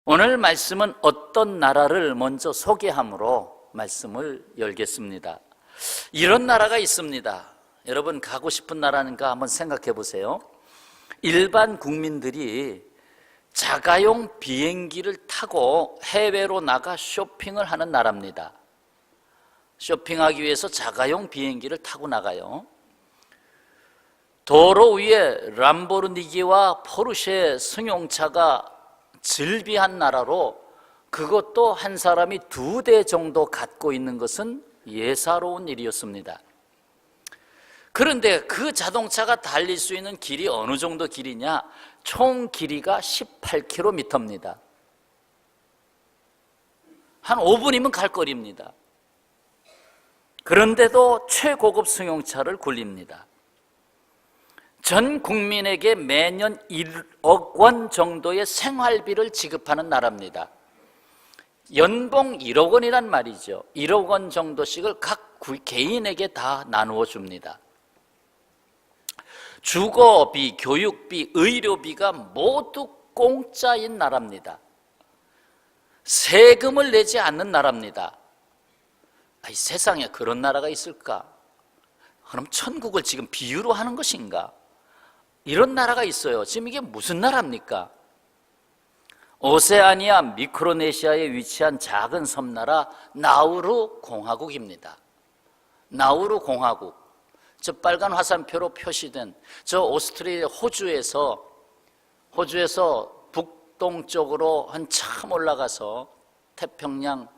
오늘 말씀은 어떤 나라를 먼저 소개함으로 말씀을 열겠습니다. 이런 나라가 있습니다. 여러분 가고 싶은 나라인가 한번 생각해 보세요. 일반 국민들이 자가용 비행기를 타고 해외로 나가 쇼핑을 하는 나라입니다. 쇼핑하기 위해서 자가용 비행기를 타고 나가요. 도로 위에 람보르기니와 포르쉐 승용차가 즐비한 나라로, 그것도 한 사람이 2대 정도 갖고 있는 것은 예사로운 일이었습니다. 그런데 그 자동차가 달릴 수 있는 길이 어느 정도 길이냐? 총 길이가 18km입니다. 한 5분이면 갈 거리입니다. 그런데도 최고급 승용차를 굴립니다. 전 국민에게 매년 1억 원 정도의 생활비를 지급하는 나라입니다. 연봉 1억 원이란 말이죠. 1억 원 정도씩을 각 개인에게 다 나누어 줍니다. 주거비, 교육비, 의료비가 모두 공짜인 나라입니다. 세금을 내지 않는 나라입니다. 아니, 세상에 그런 나라가 있을까? 그럼 천국을 지금 비유로 하는 것인가? 이런 나라가 있어요. 지금 이게 무슨 나라입니까? 오세아니아 미크로네시아에 위치한 작은 섬나라 나우루 공화국입니다. 나우루 공화국. 저 빨간 화살표로 표시된 저 오스트레일리아 호주에서 북동쪽으로 한참 올라가서 태평양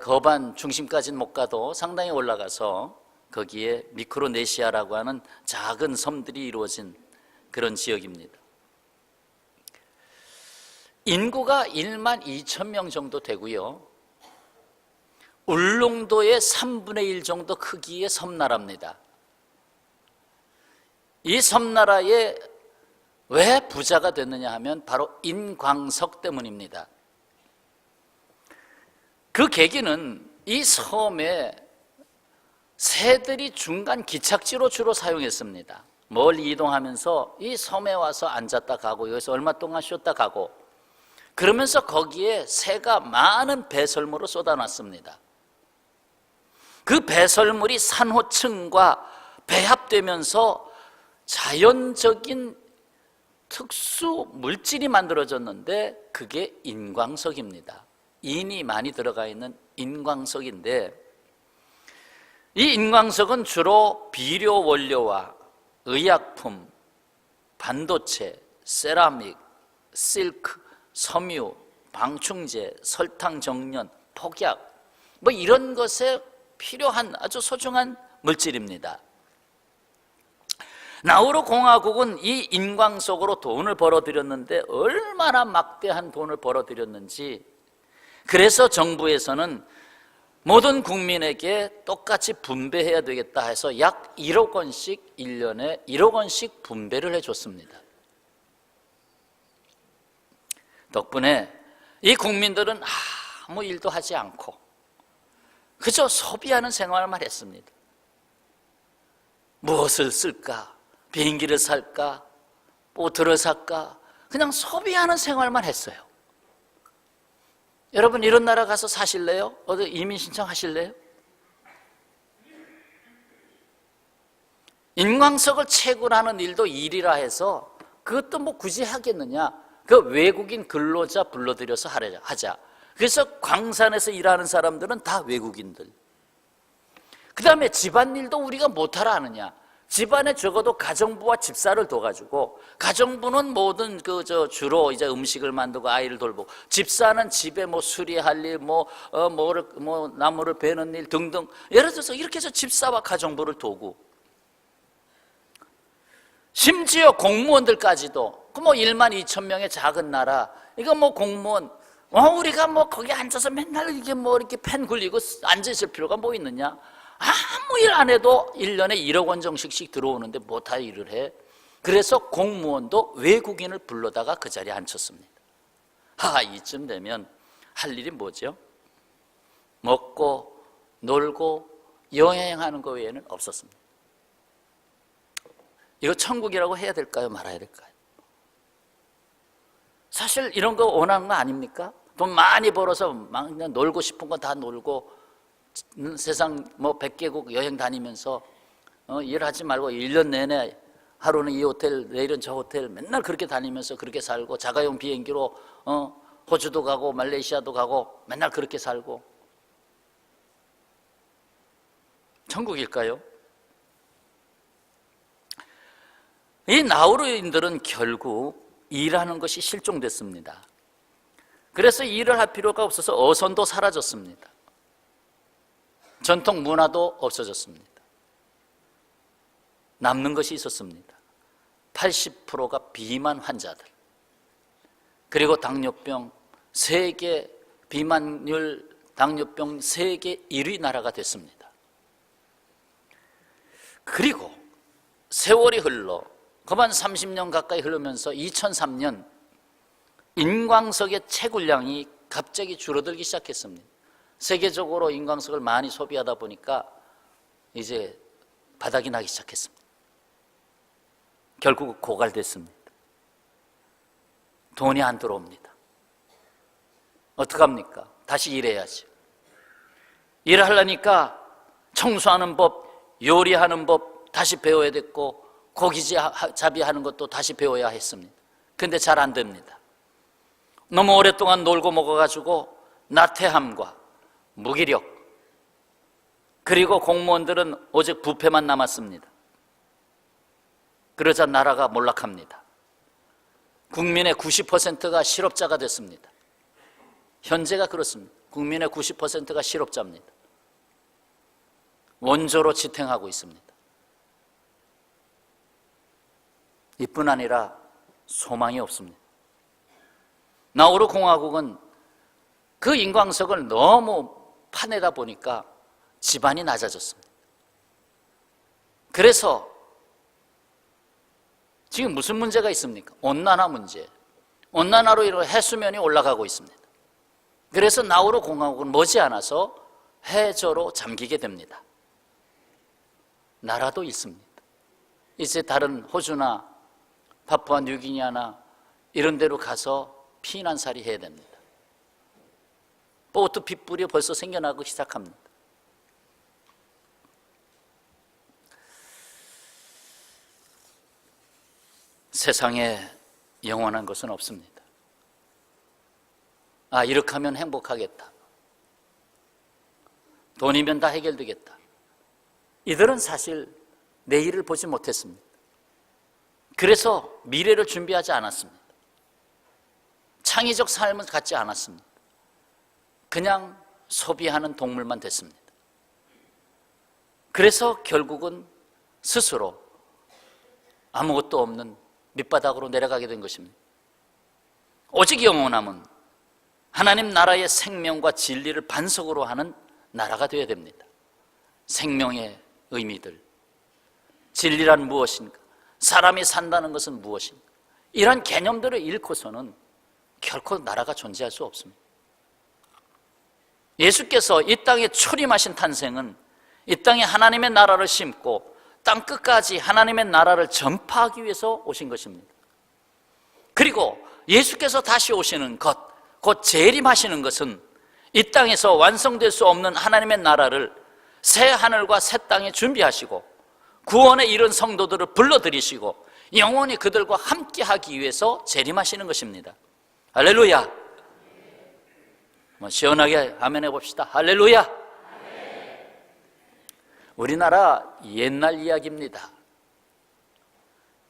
거반 중심까지는 못 가도 상당히 올라가서 거기에 미크로네시아라고 하는 작은 섬들이 이루어진 그런 지역입니다. 인구가 1만 2천 명 정도 되고요. 울릉도의 3분의 1 정도 크기의 섬나라입니다. 이 섬나라에 왜 부자가 됐느냐 하면 바로 인광석 때문입니다. 그 계기는 이 섬에 새들이 중간 기착지로 주로 사용했습니다. 멀리 이동하면서 이 섬에 와서 앉았다 가고 여기서 얼마 동안 쉬었다 가고, 그러면서 거기에 새가 많은 배설물을 쏟아놨습니다. 그 배설물이 산호층과 배합되면서 자연적인 특수 물질이 만들어졌는데 그게 인광석입니다. 인이 많이 들어가 있는 인광석인데, 이 인광석은 주로 비료 원료와 의약품, 반도체, 세라믹, 실크, 섬유, 방충제, 설탕 정련, 폭약 뭐 이런 것에 필요한 아주 소중한 물질입니다. 나우루 공화국은 이 인광석으로 돈을 벌어들였는데 얼마나 막대한 돈을 벌어들였는지, 그래서 정부에서는 모든 국민에게 똑같이 분배해야 되겠다 해서 약 1억 원씩 1년에 1억 원씩 분배를 해줬습니다. 덕분에 이 국민들은 아무 일도 하지 않고 그저 소비하는 생활만 했습니다. 무엇을 쓸까? 비행기를 살까? 보트를 살까? 그냥 소비하는 생활만 했어요. 여러분 이런 나라 가서 사실래요? 어디 이민 신청하실래요? 인광석을 채굴하는 일도 일이라 해서 그것도 뭐 굳이 하겠느냐? 그 외국인 근로자 불러들여서 하자. 그래서 광산에서 일하는 사람들은 다 외국인들. 그 다음에 집안일도 우리가 못하라 하느냐? 집안에 적어도 가정부와 집사를 둬가지고, 가정부는 모든 주로 이제 음식을 만들고 아이를 돌보고, 집사는 집에 뭐 수리할 일, 나무를 베는 일 등등, 예를 들어서 이렇게 해서 집사와 가정부를 도고, 심지어 공무원들까지도 그 1만 2천 명의 작은 나라, 이거 공무원, 우리가 거기 앉아서 맨날 이렇게 펜 굴리고 앉아 있을 필요가 뭐 있느냐? 아무 일 안 해도 1년에 1억 원 정식씩 들어오는데 못할 일을 해. 그래서 공무원도 외국인을 불러다가 그 자리에 앉혔습니다. 이쯤 되면 할 일이 뭐죠? 먹고 놀고 여행하는 거 외에는 없었습니다. 이거 천국이라고 해야 될까요? 말아야 될까요? 사실 이런 거 원하는 거 아닙니까? 돈 많이 벌어서 막 그냥 놀고 싶은 거 다 놀고 세상 뭐 100개국 여행 다니면서 일하지 말고 1년 내내 하루는 이 호텔, 내일은 저 호텔 맨날 그렇게 다니면서 그렇게 살고 자가용 비행기로 호주도 가고 말레이시아도 가고 맨날 그렇게 살고 천국일까요? 이 나우루인들은 결국 일하는 것이 실종됐습니다. 그래서 일을 할 필요가 없어서 어선도 사라졌습니다. 전통 문화도 없어졌습니다. 남는 것이 있었습니다. 80%가 비만 환자들, 그리고 당뇨병, 세계 비만율 당뇨병 세계 1위 나라가 됐습니다. 그리고 세월이 흘러 그만 30년 가까이 흐르면서 2003년 인광석의 채굴량이 갑자기 줄어들기 시작했습니다. 세계적으로 인광석을 많이 소비하다 보니까 이제 바닥이 나기 시작했습니다. 결국 고갈됐습니다. 돈이 안 들어옵니다. 어떡합니까? 다시 일해야지. 일하려니까 청소하는 법, 요리하는 법 다시 배워야 됐고 고기잡이 하는 것도 다시 배워야 했습니다. 근데 잘 안 됩니다. 너무 오랫동안 놀고 먹어가지고 나태함과 무기력, 그리고 공무원들은 오직 부패만 남았습니다. 그러자 나라가 몰락합니다. 국민의 90%가 실업자가 됐습니다. 현재가 그렇습니다. 국민의 90%가 실업자입니다. 원조로 지탱하고 있습니다. 이뿐 아니라 소망이 없습니다. 나우루 공화국은 그 인광석을 너무 파내다 보니까 지반이 낮아졌습니다. 그래서 지금 무슨 문제가 있습니까? 온난화 문제. 온난화로 인해 해수면이 올라가고 있습니다. 그래서 나우루 공화국은 머지않아서 해저로 잠기게 됩니다. 나라도 있습니다. 이제 다른 호주나 파푸아 뉴기니아나 이런 데로 가서 피난살이 해야 됩니다. 보트 빗불이 벌써 생겨나고 시작합니다. 세상에 영원한 것은 없습니다. 이렇게 하면 행복하겠다. 돈이면 다 해결되겠다. 이들은 사실 내일을 보지 못했습니다. 그래서 미래를 준비하지 않았습니다. 창의적 삶을 갖지 않았습니다. 그냥 소비하는 동물만 됐습니다. 그래서 결국은 스스로 아무것도 없는 밑바닥으로 내려가게 된 것입니다. 오직 영원함은 하나님 나라의 생명과 진리를 반석으로 하는 나라가 되어야 됩니다. 생명의 의미들, 진리란 무엇인가, 사람이 산다는 것은 무엇인가, 이런 개념들을 잃고서는 결코 나라가 존재할 수 없습니다. 예수께서 이 땅에 초림하신 탄생은 이 땅에 하나님의 나라를 심고 땅 끝까지 하나님의 나라를 전파하기 위해서 오신 것입니다. 그리고 예수께서 다시 오시는 것, 곧 재림하시는 것은 이 땅에서 완성될 수 없는 하나님의 나라를 새 하늘과 새 땅에 준비하시고 구원에 이른 성도들을 불러들이시고 영원히 그들과 함께하기 위해서 재림하시는 것입니다. 할렐루야. 시원하게 아멘 해봅시다. 할렐루야. 우리나라 옛날 이야기입니다.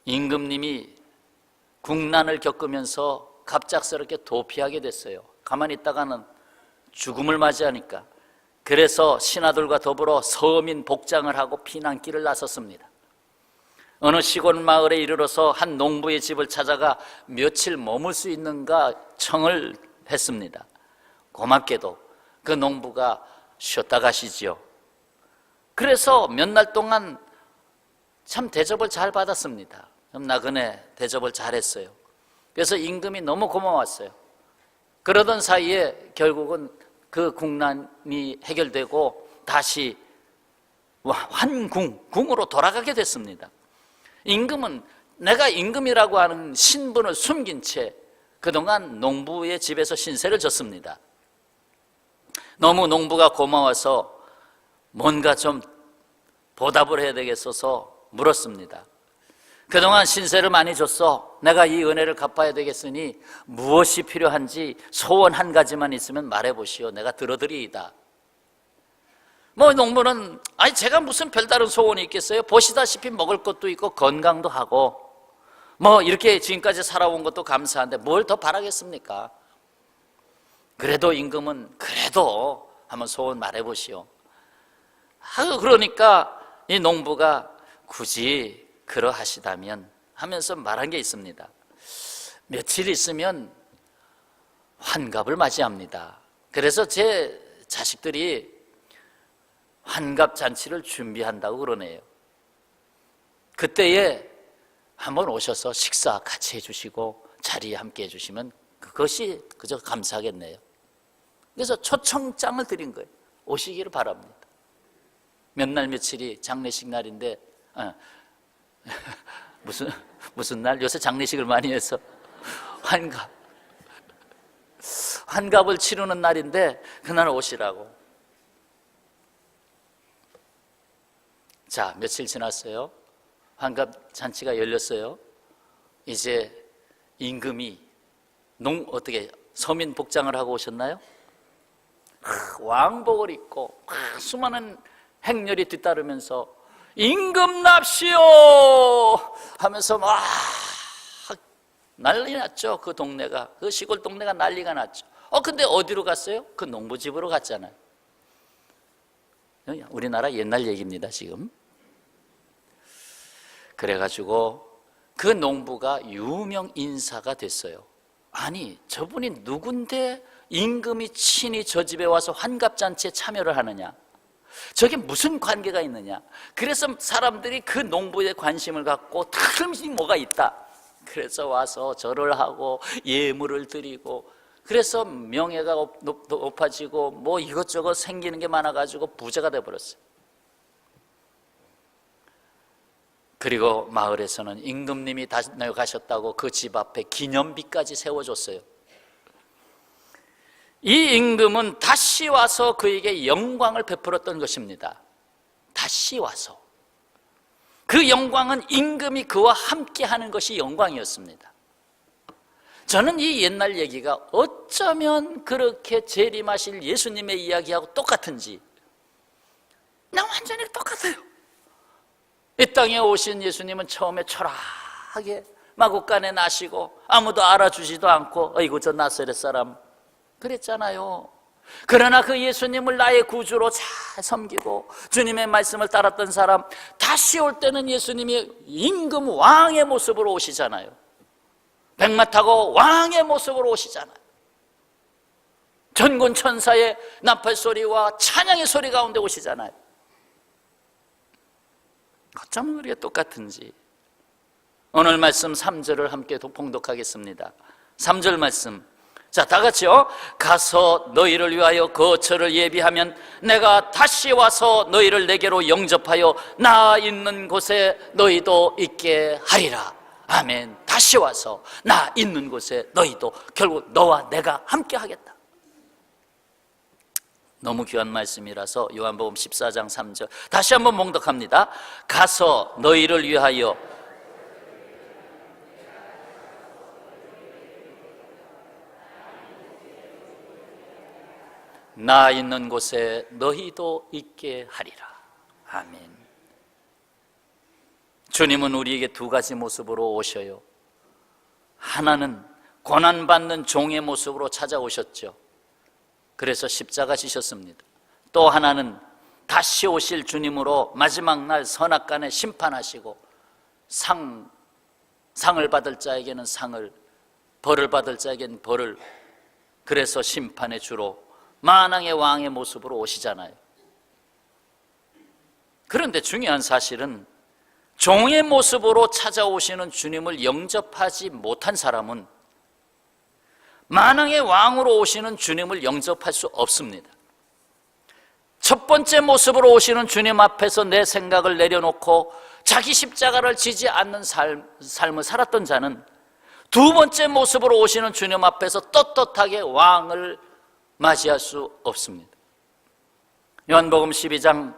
임금님이 국난을 겪으면서 갑작스럽게 도피하게 됐어요. 가만히 있다가는 죽음을 맞이하니까. 그래서 신하들과 더불어 서민 복장을 하고 피난길을 나섰습니다. 어느 시골 마을에 이르러서 한 농부의 집을 찾아가 며칠 머물 수 있는가 청을 했습니다. 고맙게도 그 농부가 쉬었다 가시지요. 그래서 몇 날 동안 참 대접을 잘 받았습니다. 나그네 대접을 잘했어요. 그래서 임금이 너무 고마웠어요. 그러던 사이에 결국은 그 국난이 해결되고 다시 궁으로 돌아가게 됐습니다. 임금은 내가 임금이라고 하는 신분을 숨긴 채 그동안 농부의 집에서 신세를 졌습니다. 너무 농부가 고마워서 뭔가 좀 보답을 해야 되겠어서 물었습니다. 그동안 신세를 많이 줬어. 내가 이 은혜를 갚아야 되겠으니 무엇이 필요한지 소원 한 가지만 있으면 말해보시오. 내가 들어드리이다. 농부는 아니 제가 무슨 별다른 소원이 있겠어요? 보시다시피 먹을 것도 있고 건강도 하고 이렇게 지금까지 살아온 것도 감사한데 뭘 더 바라겠습니까? 그래도 임금은 그래도 한번 소원 말해보시오. 그러니까 이 농부가 굳이 그러하시다면 하면서 말한 게 있습니다. 며칠 있으면 환갑을 맞이합니다. 그래서 제 자식들이 환갑 잔치를 준비한다고 그러네요. 그때에 한번 오셔서 식사 같이 해주시고 자리에 함께 해주시면 그것이 그저 감사하겠네요. 그래서 초청장을 드린 거예요. 오시기를 바랍니다. 몇 날 며칠이 장례식 날인데 무슨 날? 요새 장례식을 많이 해서 환갑을 치르는 날인데 그날 오시라고. 자, 며칠 지났어요. 환갑 잔치가 열렸어요. 이제 임금이 어떻게 서민 복장을 하고 오셨나요? 왕복을 입고 수많은 행렬이 뒤따르면서 임금 납시오 하면서 막 난리 났죠. 그 동네가, 그 시골 동네가 난리가 났죠. 근데 어디로 갔어요? 그 농부집으로 갔잖아요. 우리나라 옛날 얘기입니다 지금. 그래가지고 그 농부가 유명 인사가 됐어요. 아니 저분이 누군데 임금이 친히 저 집에 와서 환갑잔치에 참여를 하느냐, 저게 무슨 관계가 있느냐. 그래서 사람들이 그 농부에 관심을 갖고 틀림없이 뭐가 있다, 그래서 와서 절을 하고 예물을 드리고, 그래서 명예가 높아지고 이것저것 생기는 게 많아가지고 부자가 돼버렸어요. 그리고 마을에서는 임금님이 다녀가셨다고 그 집 앞에 기념비까지 세워줬어요. 이 임금은 다시 와서 그에게 영광을 베풀었던 것입니다. 다시 와서. 그 영광은 임금이 그와 함께 하는 것이 영광이었습니다. 저는 이 옛날 얘기가 어쩌면 그렇게 재림하실 예수님의 이야기하고 똑같은지, 완전히 똑같아요. 이 땅에 오신 예수님은 처음에 초라하게 마국간에 나시고 아무도 알아주지도 않고 어이구 저 나사렛 사람 그랬잖아요. 그러나 그 예수님을 나의 구주로 잘 섬기고 주님의 말씀을 따랐던 사람, 다시 올 때는 예수님이 임금 왕의 모습으로 오시잖아요. 백마 타고 왕의 모습으로 오시잖아요. 전군 천사의 나팔 소리와 찬양의 소리 가운데 오시잖아요. 어쩌면 우리가 똑같은지. 오늘 말씀 3절을 함께 봉독하겠습니다. 3절 말씀, 자, 다 같이요. 가서 너희를 위하여 거처를 예비하면 내가 다시 와서 너희를 내게로 영접하여 나 있는 곳에 너희도 있게 하리라. 아멘. 다시 와서 나 있는 곳에 너희도, 결국 너와 내가 함께 하겠다. 너무 귀한 말씀이라서 요한복음 14장 3절 다시 한번 봉독합니다. 가서 너희를 위하여 나 있는 곳에 너희도 있게 하리라. 아멘. 주님은 우리에게 두 가지 모습으로 오셔요. 하나는 고난받는 종의 모습으로 찾아오셨죠. 그래서 십자가 지셨습니다. 또 하나는 다시 오실 주님으로 마지막 날 선악간에 심판하시고 상을 받을 자에게는 상을, 벌을 받을 자에게는 벌을, 그래서 심판의 주로 만왕의 왕의 모습으로 오시잖아요. 그런데 중요한 사실은 종의 모습으로 찾아오시는 주님을 영접하지 못한 사람은 만왕의 왕으로 오시는 주님을 영접할 수 없습니다. 첫 번째 모습으로 오시는 주님 앞에서 내 생각을 내려놓고 자기 십자가를 지지 않는 삶을 살았던 자는 두 번째 모습으로 오시는 주님 앞에서 떳떳하게 왕을 맞이할 수 없습니다. 요한복음 12장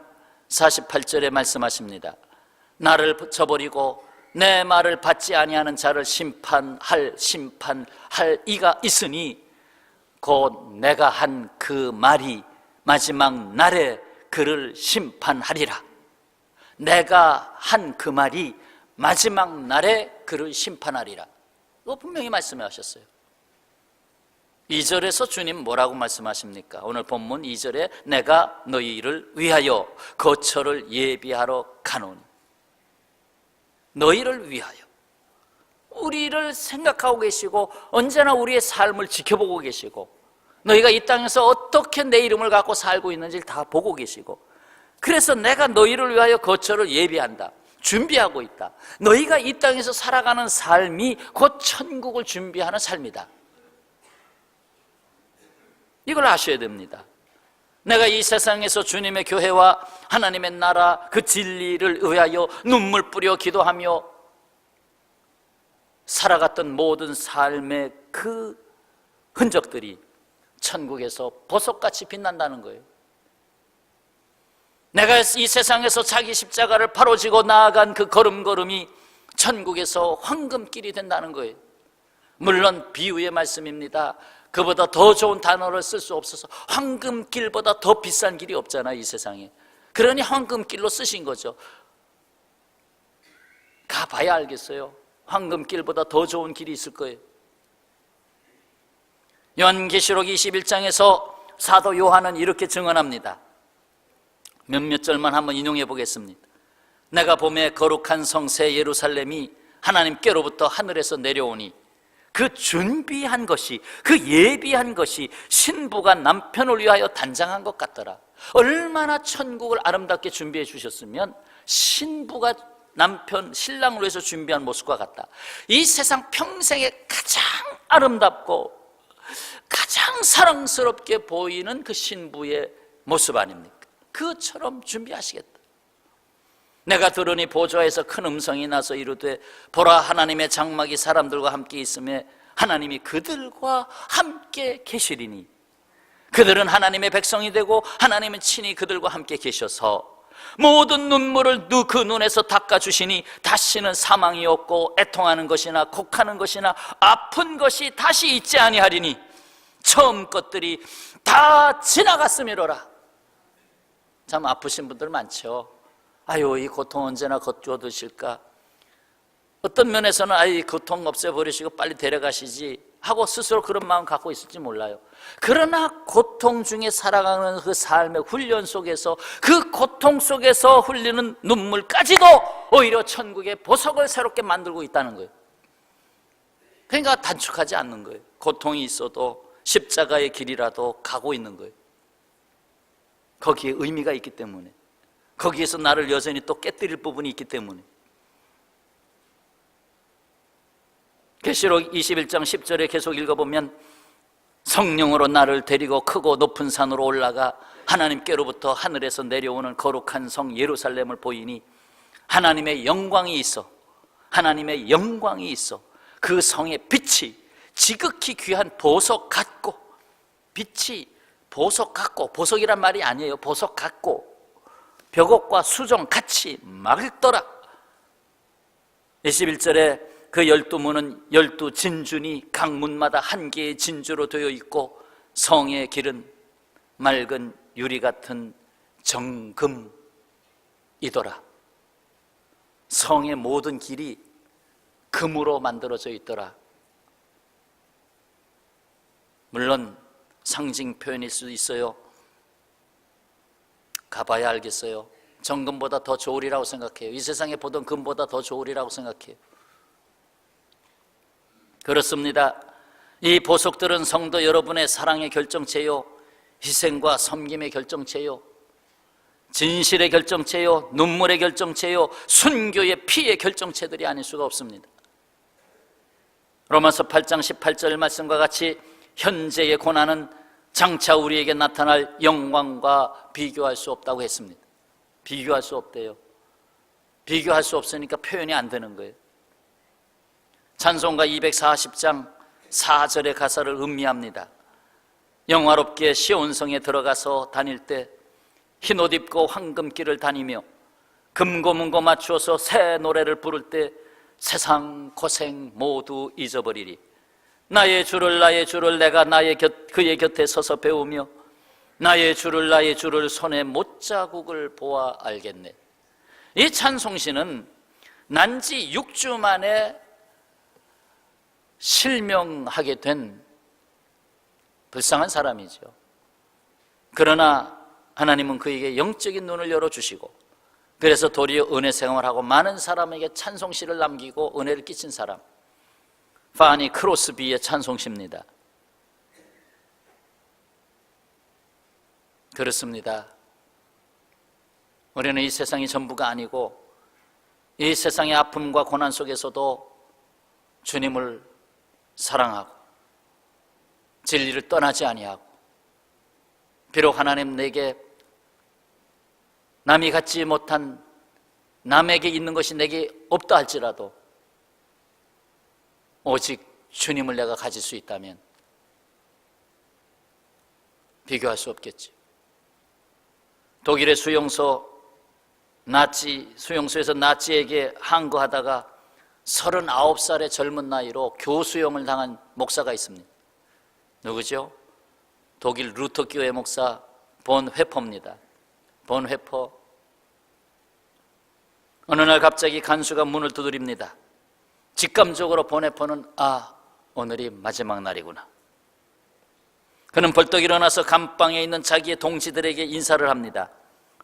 48절에 말씀하십니다. 나를 저버리고 내 말을 받지 아니하는 자를 심판할 이가 있으니 곧 내가 한 그 말이 마지막 날에 그를 심판하리라. 내가 한 그 말이 마지막 날에 그를 심판하리라. 이거 분명히 말씀하셨어요. 2절에서 주님 뭐라고 말씀하십니까? 오늘 본문 2절에 내가 너희를 위하여 거처를 예비하러 가노니. 너희를 위하여, 우리를 생각하고 계시고 언제나 우리의 삶을 지켜보고 계시고 너희가 이 땅에서 어떻게 내 이름을 갖고 살고 있는지를 다 보고 계시고, 그래서 내가 너희를 위하여 거처를 예비한다, 준비하고 있다. 너희가 이 땅에서 살아가는 삶이 곧 천국을 준비하는 삶이다. 이걸 아셔야 됩니다. 내가 이 세상에서 주님의 교회와 하나님의 나라 그 진리를 위하여 눈물 뿌려 기도하며 살아갔던 모든 삶의 그 흔적들이 천국에서 보석같이 빛난다는 거예요. 내가 이 세상에서 자기 십자가를 바로 지고 나아간 그 걸음걸음이 천국에서 황금길이 된다는 거예요. 물론 비유의 말씀입니다. 그보다 더 좋은 단어를 쓸 수 없어서 황금길보다 더 비싼 길이 없잖아요, 이 세상에. 그러니 황금길로 쓰신 거죠. 가봐야 알겠어요. 황금길보다 더 좋은 길이 있을 거예요. 요한계시록 21장에서 사도 요한은 이렇게 증언합니다. 몇몇 절만 한번 인용해 보겠습니다. 내가 보매 거룩한 성새 예루살렘이 하나님께로부터 하늘에서 내려오니 그 준비한 것이, 그 예비한 것이 신부가 남편을 위하여 단장한 것 같더라. 얼마나 천국을 아름답게 준비해 주셨으면 신부가 남편, 신랑을 위해서 준비한 모습과 같다. 이 세상 평생에 가장 아름답고 가장 사랑스럽게 보이는 그 신부의 모습 아닙니까? 그처럼 준비하시겠다. 내가 들으니 보좌에서 큰 음성이 나서 이르되 보라, 하나님의 장막이 사람들과 함께 있으며 하나님이 그들과 함께 계시리니 그들은 하나님의 백성이 되고 하나님은 친히 그들과 함께 계셔서 모든 눈물을 그 눈에서 닦아주시니 다시는 사망이 없고 애통하는 것이나 곡하는 것이나 아픈 것이 다시 있지 아니하리니 처음 것들이 다 지나갔음이로라. 참 아프신 분들 많죠. 아유, 이 고통 언제나 거두어드실까. 어떤 면에서는 아이 고통 없애버리시고 빨리 데려가시지 하고 스스로 그런 마음 갖고 있을지 몰라요. 그러나 고통 중에 살아가는 그 삶의 훈련 속에서, 그 고통 속에서 흘리는 눈물까지도 오히려 천국의 보석을 새롭게 만들고 있다는 거예요. 그러니까 단축하지 않는 거예요. 고통이 있어도 십자가의 길이라도 가고 있는 거예요. 거기에 의미가 있기 때문에, 거기에서 나를 여전히 또 깨뜨릴 부분이 있기 때문에. 계시록 21장 10절에 계속 읽어보면 성령으로 나를 데리고 크고 높은 산으로 올라가 하나님께로부터 하늘에서 내려오는 거룩한 성 예루살렘을 보이니 하나님의 영광이 있어, 하나님의 영광이 있어. 그 성의 빛이 지극히 귀한 보석 같고, 빛이 보석 같고, 보석이란 말이 아니에요. 보석 같고 벽옥과 수정 같이 맑더라. 21절에 그 12문은 12진주니 각 문마다 한 개의 진주로 되어 있고 성의 길은 맑은 유리 같은 정금이더라. 성의 모든 길이 금으로 만들어져 있더라. 물론 상징 표현일 수도 있어요. 가봐야 알겠어요. 정금보다 더 좋으리라고 생각해요. 이 세상에 보던 금보다 더 좋으리라고 생각해요. 그렇습니다. 이 보석들은 성도 여러분의 사랑의 결정체요, 희생과 섬김의 결정체요, 진실의 결정체요, 눈물의 결정체요, 순교의 피의 결정체들이 아닐 수가 없습니다. 로마서 8장 18절 말씀과 같이 현재의 고난은 장차 우리에게 나타날 영광과 비교할 수 없다고 했습니다. 비교할 수 없대요. 비교할 수 없으니까 표현이 안 되는 거예요. 찬송가 240장 4절의 가사를 음미합니다. 영화롭게 시온성에 들어가서 다닐 때 흰옷 입고 황금길을 다니며 금고문고 맞추어서 새 노래를 부를 때 세상 고생 모두 잊어버리리. 나의 주를 내가 그의 곁에 서서 배우며 나의 주를 손에 못자국을 보아 알겠네. 이 찬송시는 난지 6주 만에 실명하게 된 불쌍한 사람이죠. 그러나 하나님은 그에게 영적인 눈을 열어주시고, 그래서 도리어 은혜 생활하고 많은 사람에게 찬송시를 남기고 은혜를 끼친 사람, 파니 크로스비의 찬송시입니다. 그렇습니다. 우리는 이 세상이 전부가 아니고 이 세상의 아픔과 고난 속에서도 주님을 사랑하고 진리를 떠나지 아니하고, 비록 하나님 내게 남이 갖지 못한, 남에게 있는 것이 내게 없다 할지라도 오직 주님을 내가 가질 수 있다면 비교할 수 없겠지. 독일의 수용소에서 나치에게 항거하다가 39살의 젊은 나이로 교수형을 당한 목사가 있습니다. 누구죠? 독일 루터교회 목사 본 회퍼입니다. 본 회퍼. 어느 날 갑자기 간수가 문을 두드립니다. 직감적으로 본 회퍼는 오늘이 마지막 날이구나. 그는 벌떡 일어나서 감방에 있는 자기의 동지들에게 인사를 합니다.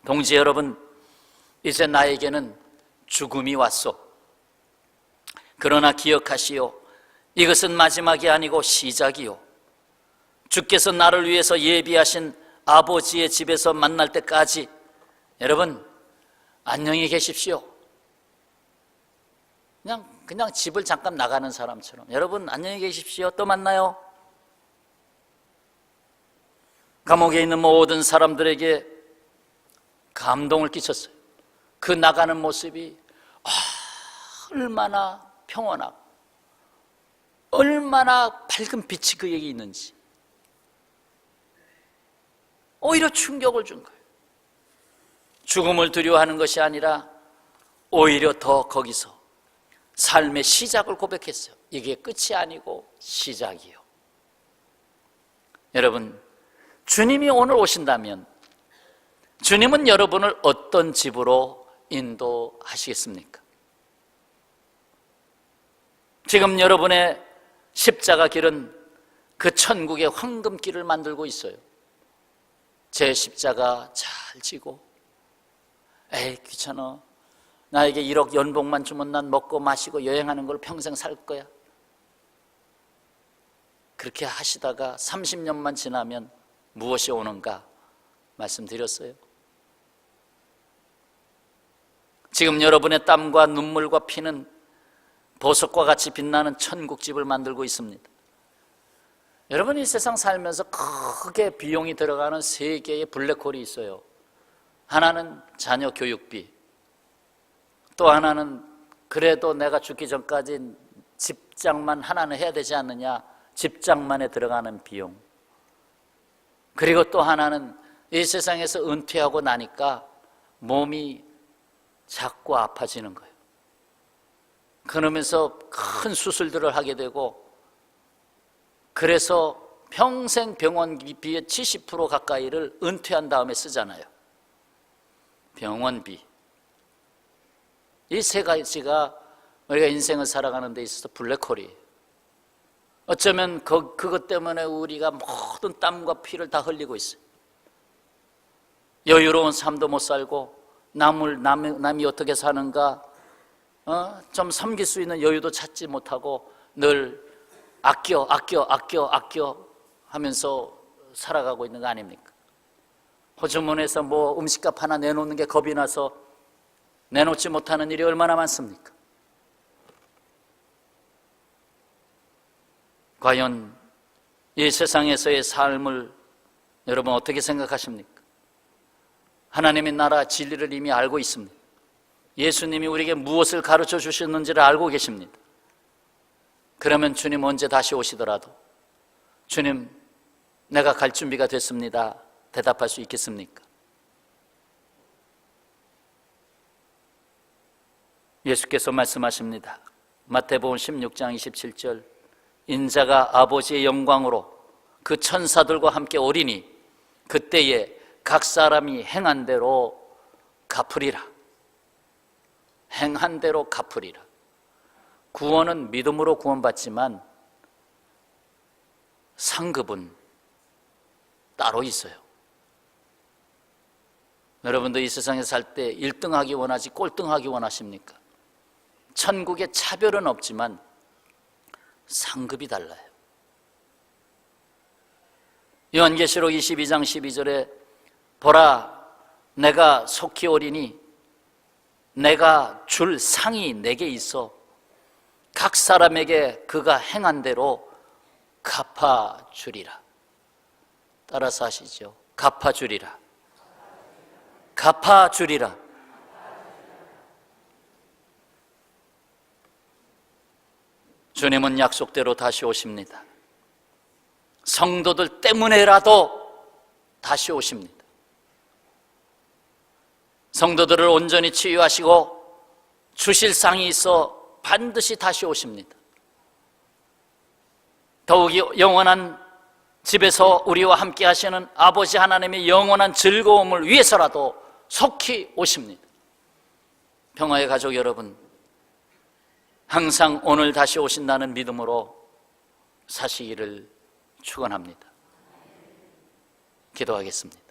동지 여러분, 이제 나에게는 죽음이 왔소. 그러나 기억하시오. 이것은 마지막이 아니고 시작이요. 주께서 나를 위해서 예비하신 아버지의 집에서 만날 때까지 여러분 안녕히 계십시오. 그냥 집을 잠깐 나가는 사람처럼 여러분 안녕히 계십시오. 또 만나요. 감옥에 있는 모든 사람들에게 감동을 끼쳤어요. 그 나가는 모습이 얼마나 평온하고 얼마나 밝은 빛이 그에게 있는지 오히려 충격을 준 거예요. 죽음을 두려워하는 것이 아니라 오히려 더 거기서 삶의 시작을 고백했어요. 이게 끝이 아니고 시작이요. 여러분, 주님이 오늘 오신다면 주님은 여러분을 어떤 집으로 인도하시겠습니까? 지금 여러분의 십자가 길은 그 천국의 황금길을 만들고 있어요. 제 십자가 잘 지고 귀찮아. 나에게 1억 연봉만 주면 난 먹고 마시고 여행하는 걸 평생 살 거야. 그렇게 하시다가 30년만 지나면 무엇이 오는가 말씀드렸어요. 지금 여러분의 땀과 눈물과 피는 보석과 같이 빛나는 천국집을 만들고 있습니다. 여러분, 이 세상 살면서 크게 비용이 들어가는 3개의 블랙홀이 있어요. 하나는 자녀 교육비, 또 하나는 그래도 내가 죽기 전까지 집장만 하나는 해야 되지 않느냐, 집장만에 들어가는 비용. 그리고 또 하나는 이 세상에서 은퇴하고 나니까 몸이 자꾸 아파지는 거예요. 그러면서 큰 수술들을 하게 되고, 그래서 평생 병원비의 70% 가까이를 은퇴한 다음에 쓰잖아요. 병원비. 이 3가지가 우리가 인생을 살아가는 데 있어서 블랙홀이에요. 어쩌면 그것 때문에 우리가 모든 땀과 피를 다 흘리고 있어요. 여유로운 삶도 못 살고 남이 어떻게 사는가 좀 섬길 수 있는 여유도 찾지 못하고 늘 아껴 하면서 살아가고 있는 거 아닙니까? 호주머니에서 뭐 음식값 하나 내놓는 게 겁이 나서 내놓지 못하는 일이 얼마나 많습니까? 과연 이 세상에서의 삶을 여러분 어떻게 생각하십니까? 하나님의 나라 진리를 이미 알고 있습니다. 예수님이 우리에게 무엇을 가르쳐 주셨는지를 알고 계십니다. 그러면 주님 언제 다시 오시더라도 주님, 내가 갈 준비가 됐습니다, 대답할 수 있겠습니까? 예수께서 말씀하십니다. 마태복음 16장 27절, 인자가 아버지의 영광으로 그 천사들과 함께 오리니 그때에 각 사람이 행한 대로 갚으리라. 행한 대로 갚으리라. 구원은 믿음으로 구원받지만 상급은 따로 있어요. 여러분도 이 세상에 살 때 1등하기 원하지 꼴등하기 원하십니까? 천국에 차별은 없지만 상급이 달라요. 요한계시록 22장 12절에 보라, 내가 속히 오리니 내가 줄 상이 내게 있어 각 사람에게 그가 행한 대로 갚아주리라. 따라서 하시죠. 갚아주리라. 갚아주리라. 주님은 약속대로 다시 오십니다. 성도들 때문에라도 다시 오십니다. 성도들을 온전히 치유하시고 주실 상이 있어 반드시 다시 오십니다. 더욱이 영원한 집에서 우리와 함께 하시는 아버지 하나님의 영원한 즐거움을 위해서라도 속히 오십니다. 평화의 가족 여러분, 항상 오늘 다시 오신다는 믿음으로 사시기를 축원합니다. 기도하겠습니다.